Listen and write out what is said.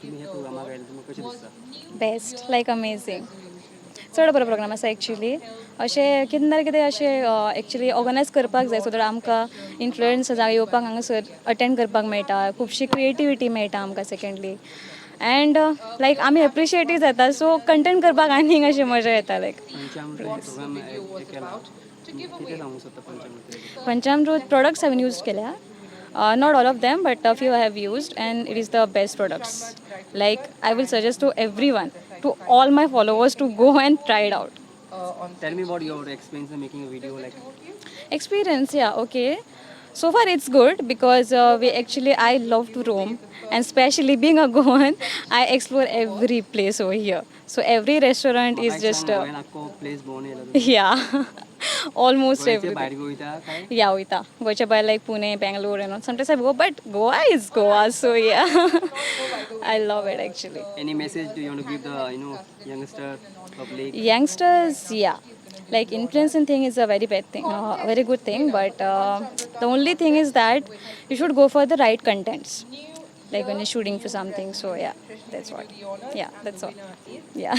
तुम्ही हे प्रोग्रामाक आयले तुमकां कशें दिसता? बेस्ट लायक अमेझींग. चड बरो प्रोग्राम आसा एक्चुली. अशें कितें ना कितें अशें एक्चुली ऑर्गनायज करपाक जाय सो दॅट आमकां इन्फ्लुएन्स जावं येवपाक हांगासर अटेंड करपाक मेळटा. खुबशी क्रिएटिविटी मेळटा आमकां सेकेंडली. एंड लायक आमी एप्रिशिएटूय जाता सो कंटेंट करपाक आनीक अशी मजा येता लायक. पंचामृत हे प्रोग्राम हे केला. कितें सांगूंक सोदता पंचामृत बद्दल? Panchamrut products have been used केल्या. Not all of them, but a few I have used, and it is the best products. Like I will suggest to everyone, to all my followers, to go and try it out. Tell me about your experience in making a video like Experience, yeah, okay. So far it's good because I love to roam, and especially being a Goan, I explore every place over here. So every restaurant म्हाका is एक just सांग गोंयान आख्खो place भोंवून येयला तुमी? yeah, almost गोंयचे everything. भायर वयता काय? Yeah, वयता. गोंयच्या भायर like Pune, Bangalore, and all. Sometimes I go, but Goa is Goa, so yeah, I love it actually. Any message do you want to give the youngster public? Youngsters, yeah. Like influencing thing is a very bad thing, a very good thing, but the only thing is that you should go for the right contents. Like when you're shooting for something, so yeah, that's what. Yeah, that's all. Yeah.